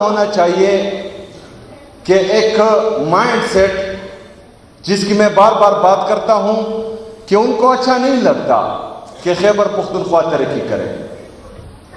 ہونا چاہیے کہ ایک مائنڈ سیٹ جس کی میں بار بار بات کرتا ہوں کہ ان کو اچھا نہیں لگتا کہ خیبر پختونخوا ترقی کرے،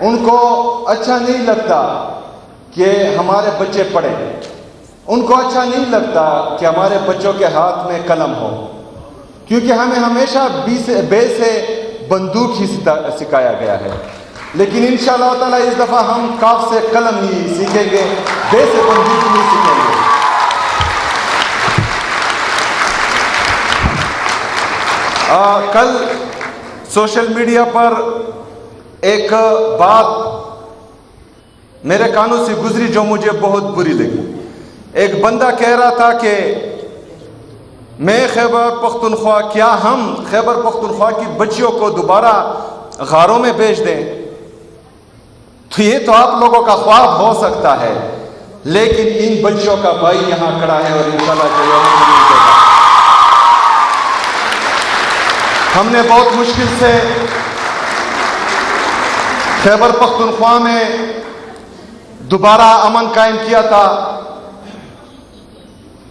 ان کو اچھا نہیں لگتا کہ ہمارے بچے پڑھیں، ان کو اچھا نہیں لگتا کہ ہمارے بچوں کے ہاتھ میں قلم ہو، کیونکہ ہمیں ہمیشہ بے سے بندوق ہی سکھایا گیا ہے۔ لیکن انشاءاللہ تعالیٰ اس دفعہ ہم کاف سے قلم ہی سیکھیں گے، بے سے بندوق نہیں سیکھیں گے۔ کل سوشل میڈیا پر ایک بات میرے کانوں سے گزری جو مجھے بہت بری لگی۔ ایک بندہ کہہ رہا تھا کہ میں خیبر پختونخوا، کیا ہم خیبر پختونخوا کی بچیوں کو دوبارہ غاروں میں بھیج دیں؟ تو یہ تو آپ لوگوں کا خواب ہو سکتا ہے، لیکن ان بچیوں کا بھائی یہاں کھڑا ہے اور انشاءاللہ جو ہم نے بہت مشکل سے خیبر پختونخوا میں دوبارہ امن قائم کیا تھا۔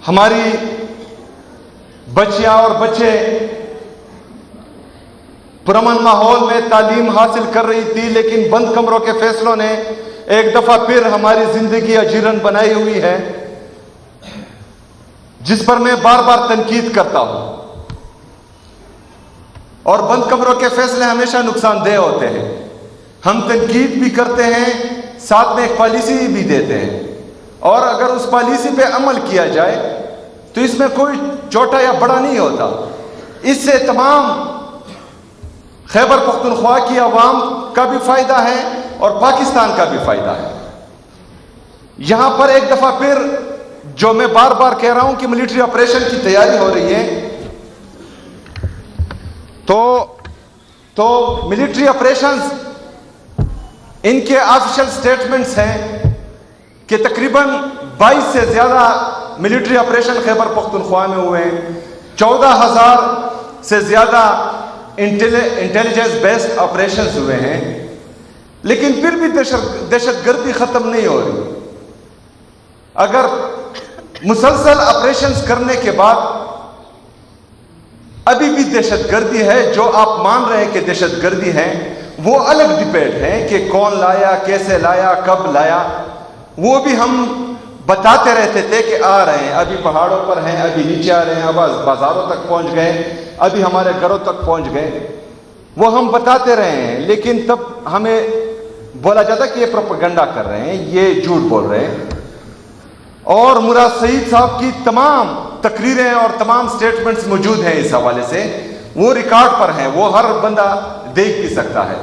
ہماری بچیاں اور بچے پرامن ماحول میں تعلیم حاصل کر رہی تھی، لیکن بند کمروں کے فیصلوں نے ایک دفعہ پھر ہماری زندگی اجیرن بنائی ہوئی ہے، جس پر میں بار بار تنقید کرتا ہوں۔ اور بند کمروں کے فیصلے ہمیشہ نقصان دہ ہوتے ہیں۔ ہم تنقید بھی کرتے ہیں، ساتھ میں ایک پالیسی بھی دیتے ہیں، اور اگر اس پالیسی پہ عمل کیا جائے تو اس میں کوئی چھوٹا یا بڑا نہیں ہوتا۔ اس سے تمام خیبر پختونخوا کی عوام کا بھی فائدہ ہے اور پاکستان کا بھی فائدہ ہے۔ یہاں پر ایک دفعہ پھر جو میں بار بار کہہ رہا ہوں کہ ملٹری آپریشن کی تیاری ہو رہی ہے، تو ملٹری آپریشنز ان کے آفیشل سٹیٹمنٹس ہیں کہ تقریباً 22 سے زیادہ ملٹری آپریشن خیبر پختونخوا میں ہوئے ہیں، 14,000 سے زیادہ انٹیلیجنس بیسڈ آپریشنز ہوئے ہیں، لیکن پھر بھی دہشت گردی ختم نہیں ہو رہی۔ اگر مسلسل آپریشنز کرنے کے بعد ابھی بھی دہشت گردی ہے، جو آپ مان رہے ہیں کہ دہشت گردی ہے، وہ الگ ڈیبیٹ ہے کہ کون لایا، کیسے لایا، کب لایا، وہ بھی ہم بتاتے رہتے تھے کہ آ رہے ہیں، ابھی پہاڑوں پر ہیں، ابھی نیچے آ رہے ہیں، اب بازاروں تک پہنچ گئے، ابھی ہمارے گھروں تک پہنچ گئے، وہ ہم بتاتے رہے ہیں۔ لیکن تب ہمیں بولا جاتا کہ یہ پروپیگنڈا کر رہے ہیں، یہ جھوٹ بول رہے ہیں۔ اور مراد سعید صاحب کی تمام تقریریں اور تمام سٹیٹمنٹس موجود ہیں اس حوالے سے، وہ ریکارڈ پر ہیں، وہ ہر بندہ دیکھ بھی سکتا ہے۔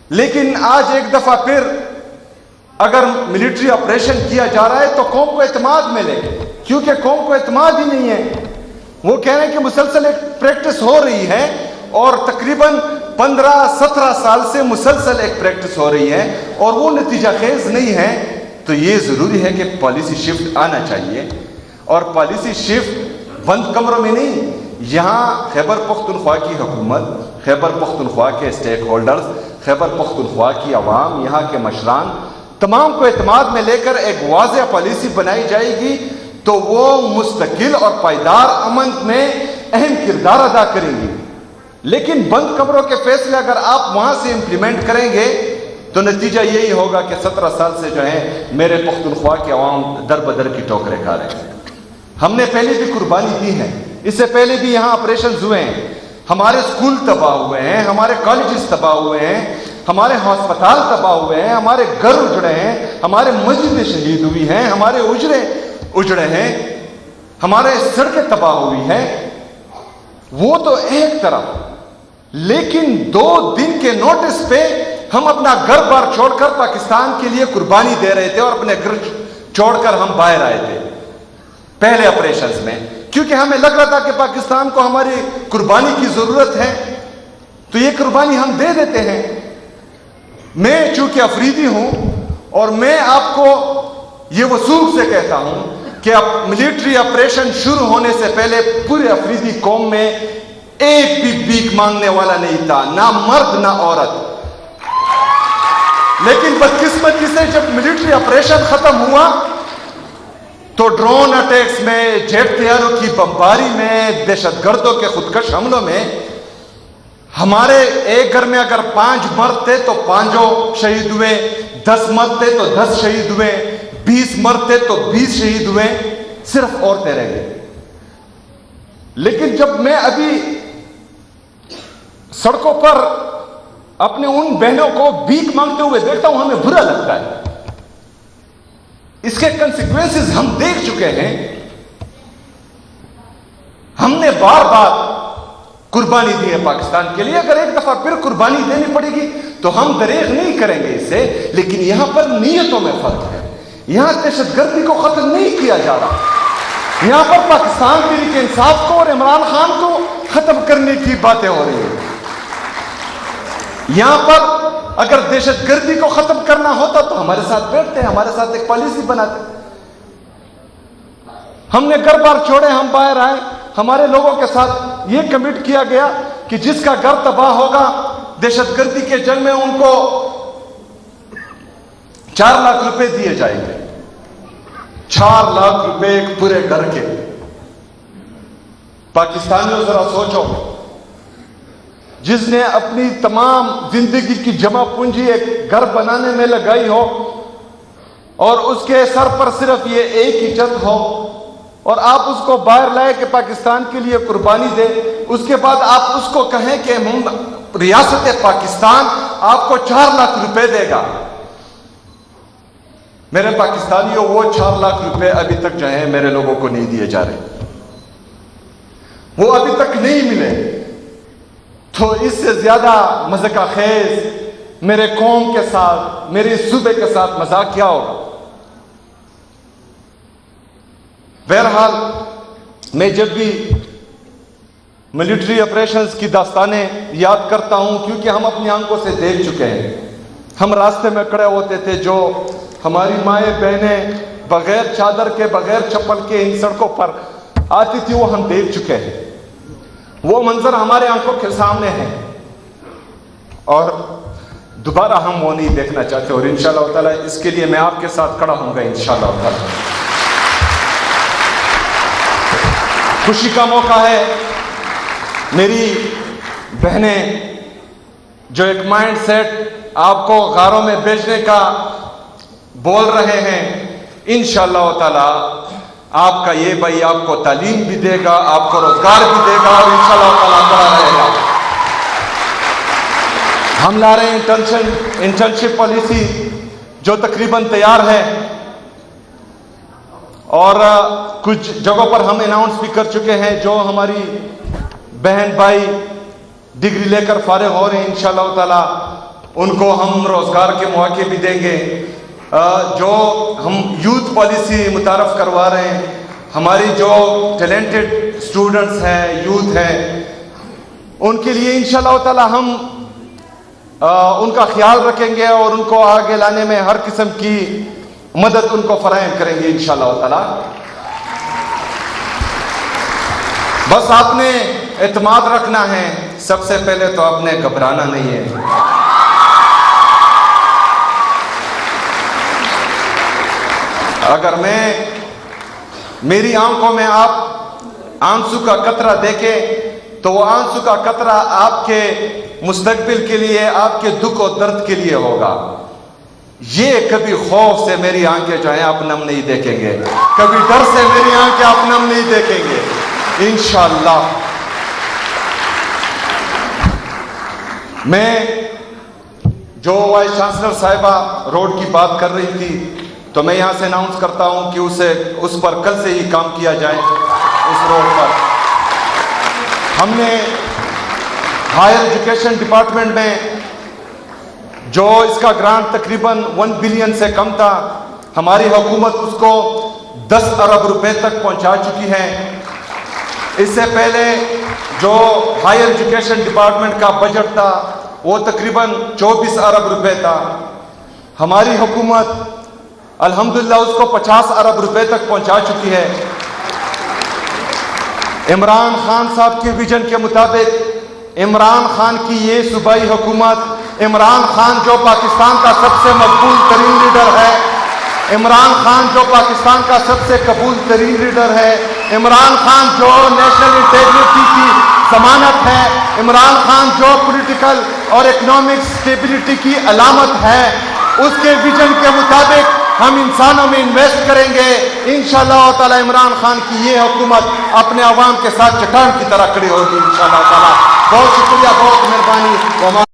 لیکن آج ایک دفعہ پھر اگر ملٹری آپریشن کیا جا رہا ہے تو قوم کو اعتماد ملے، کیونکہ قوم کو اعتماد ہی نہیں ہے۔ وہ کہہ رہے ہیں کہ مسلسل ایک پریکٹس ہو رہی ہے، اور تقریباً 15-17 سال سے مسلسل ایک پریکٹس ہو رہی ہے اور وہ نتیجہ خیز نہیں ہے۔ تو یہ ضروری ہے کہ پالیسی شفٹ آنا چاہیے، اور پالیسی شفٹ بند کمروں میں نہیں، یہاں خیبر پختونخوا کی حکومت، خیبر پختونخوا کے اسٹیک ہولڈرز، خیبر پختونخوا کی عوام، یہاں کے مشران، تمام کو اعتماد میں لے کر ایک واضح پالیسی بنائی جائے گی تو وہ مستقل اور پائیدار امن میں اہم کردار ادا کریں گی۔ لیکن بند کمروں کے فیصلے اگر آپ وہاں سے امپلیمنٹ کریں گے تو نتیجہ یہی ہوگا کہ 17 سال سے جو ہے میرے پختونخوا کے عوام در بدر کی ٹوکریں کھا رہے ہیں۔ ہم نے پہلے بھی قربانی دی ہے، اس سے پہلے بھی یہاں آپریشنز ہوئے ہیں، ہمارے اسکول تباہ ہوئے ہیں، ہمارے کالجز تباہ ہوئے ہیں، ہمارے ہسپتال تباہ ہوئے ہیں، ہمارے گھر اجڑے ہیں، ہمارے مسجدیں شہید ہوئی ہیں، ہمارے اجڑے ہیں، ہمارے سڑکیں تباہ ہوئی ہیں۔ وہ تو ایک طرف، لیکن 2 دن کے نوٹس پہ ہم اپنا گھر بار چھوڑ کر پاکستان کے لیے قربانی دے رہے تھے، اور اپنے گھر چھوڑ کر ہم باہر آئے تھے پہلے آپریشنز میں، کیونکہ ہمیں لگ رہا تھا کہ پاکستان کو ہماری قربانی کی ضرورت ہے، تو یہ قربانی ہم دے دیتے ہیں۔ میں چونکہ افریدی ہوں، اور میں آپ کو یہ وثوق سے کہتا ہوں کہ اب ملٹری آپریشن شروع ہونے سے پہلے پورے افریدی قوم میں ایک بھی بھیک مانگنے والا نہیں تھا، نہ مرد نہ عورت۔ لیکن بدقسمتی سے جب ملٹری آپریشن ختم ہوا تو ڈرون اٹیکس میں، جیٹ طیاروں کی بمباری میں، دہشت گردوں کے خودکش حملوں میں ہمارے ایک گھر میں اگر 5 مرد تھے تو 5 شہید ہوئے، 10 مرد تھے تو 10 شہید ہوئے، 20 مرد تھے تو 20 شہید ہوئے، صرف عورتیں رہ گئی۔ لیکن جب میں ابھی سڑکوں پر اپنے ان بہنوں کو بھیک مانگتے ہوئے دیکھتا ہوں، ہمیں برا لگتا ہے۔ اس کے کنسیکوینسز ہم دیکھ چکے ہیں۔ ہم نے بار بار قربانی دی ہے پاکستان کے لیے، اگر ایک دفعہ پھر قربانی دینی پڑے گی تو ہم دریغ نہیں کریں گے اس سے، لیکن یہاں پر نیتوں میں فرق ہے۔ یہاں دہشت گردی کو ختم نہیں کیا جا رہا، یہاں پر پاکستان تحریک انصاف کو اور عمران خان کو ختم کرنے کی باتیں ہو رہی ہیں۔ یہاں پر اگر دہشت گردی کو ختم کرنا ہوتا تو ہمارے ساتھ بیٹھتے، ہمارے ساتھ ایک پالیسی بناتے۔ ہم نے گھر بار چھوڑے، ہم باہر آئے، ہمارے لوگوں کے ساتھ یہ کمٹ کیا گیا کہ جس کا گھر تباہ ہوگا دہشت گردی کے جنگ میں ان کو 4 لاکھ روپے دیے جائیں گے۔ 4 لاکھ روپے ایک پورے گھر کے۔ پاکستانیوں ذرا سوچو، جس نے اپنی تمام زندگی کی جمع پونجی ایک گھر بنانے میں لگائی ہو اور اس کے سر پر صرف یہ ایک ہی چھت ہو، اور آپ اس کو باہر لائے کہ پاکستان کے لیے قربانی دے، اس کے بعد آپ اس کو کہیں کہ ریاست پاکستان آپ کو 4 لاکھ روپے دے گا۔ میرے پاکستانیوں، وہ 4 لاکھ روپے ابھی تک جو ہیں میرے لوگوں کو نہیں دیے جا رہے، وہ ابھی تک نہیں ملے۔ تو اس سے زیادہ مذاق خیز میرے قوم کے ساتھ، میرے صوبے کے ساتھ مذاق کیا ہوگا؟ بہرحال میں جب بھی ملٹری آپریشنز کی داستانیں یاد کرتا ہوں، کیونکہ ہم اپنی آنکھوں سے دیکھ چکے ہیں، ہم راستے میں کھڑے ہوتے تھے، جو ہماری مائیں بہنیں بغیر چادر کے، بغیر چپل کے ان سڑکوں پر آتی تھی، وہ ہم دیکھ چکے ہیں۔ وہ منظر ہمارے آنکھوں کے سامنے ہے، اور دوبارہ ہم وہ نہیں دیکھنا چاہتے، اور انشاءاللہ تعالی اس کے لیے میں آپ کے ساتھ کھڑا ہوں گا انشاءاللہ تعالی۔ خوشی کا موقع ہے، میری بہنیں جو ایک مائنڈ سیٹ آپ کو غاروں میں بیچنے کا بول رہے ہیں، انشاءاللہ تعالی آپ کا یہ بھائی آپ کو تعلیم بھی دے گا، آپ کو روزگار بھی دے گا، اور انشاءاللہ تعالی بڑا رہے گا۔ ہم لا رہے ہیں انٹرنشپ پالیسی جو تقریباً تیار ہے، اور کچھ جگہوں پر ہم اناؤنس بھی کر چکے ہیں۔ جو ہماری بہن بھائی ڈگری لے کر فارغ ہو رہے ہیں، انشاءاللہ تعالی ان کو ہم روزگار کے مواقع بھی دیں گے۔ جو ہم یوتھ پالیسی متعارف کروا رہے ہیں، ہماری جو ٹیلنٹڈ سٹوڈنٹس ہیں، یوتھ ہیں، ان کے لیے انشاءاللہ تعالی ہم ان کا خیال رکھیں گے، اور ان کو آگے لانے میں ہر قسم کی مدد ان کو فراہم کریں گے انشاءاللہ تعالی۔ بس آپ نے اعتماد رکھنا ہے، سب سے پہلے تو آپ نے گھبرانا نہیں ہے۔ اگر میری آنکھوں میں آپ آنسو کا قطرہ دیکھیں تو وہ آنسو کا قطرہ آپ کے مستقبل کے لیے، آپ کے دکھ و درد کے لیے ہوگا۔ یہ کبھی خوف سے میری آنکھیں جو ہیں آپ نم نہیں دیکھیں گے، کبھی ڈر سے میری آنکھیں آپ نم نہیں دیکھیں گے انشاءاللہ۔ میں جو وائس چانسلر صاحبہ روڈ کی بات کر رہی تھی، تو میں یہاں سے اناؤنس کرتا ہوں کہ اس پر کل سے ہی کام کیا جائے۔ اس روڈ پر ہم نے ہائر ایجوکیشن ڈپارٹمنٹ میں جو اس کا گرانٹ تقریباً 1 بلین سے کم تھا، ہماری حکومت اس کو 10 ارب روپے تک پہنچا چکی ہے۔ اس سے پہلے جو ہائر ایجوکیشن ڈپارٹمنٹ کا بجٹ تھا وہ تقریباً 24 ارب روپے تھا، ہماری حکومت الحمدللہ اس کو 50 ارب روپے تک پہنچا چکی ہے۔ عمران خان صاحب کے ویژن کے مطابق عمران خان کی یہ صوبائی حکومت عمران خان جو پاکستان کا سب سے مقبول ترین لیڈر ہے، عمران خان جو پاکستان کا سب سے قبول ترین لیڈر ہے، عمران خان جو نیشنل انٹیگریٹی کی ضمانت ہے، عمران خان جو پولیٹیکل اور اکنامک سٹیبلٹی کی علامت ہے، اس کے ویژن کے مطابق ہم انسانوں میں انویسٹ کریں گے، انشاءاللہ تعالی عمران خان کی یہ حکومت اپنے عوام کے ساتھ چٹان کی طرح کھڑی ہوگی انشاءاللہ تعالی۔ بہت شکریہ، بہت مہربانی۔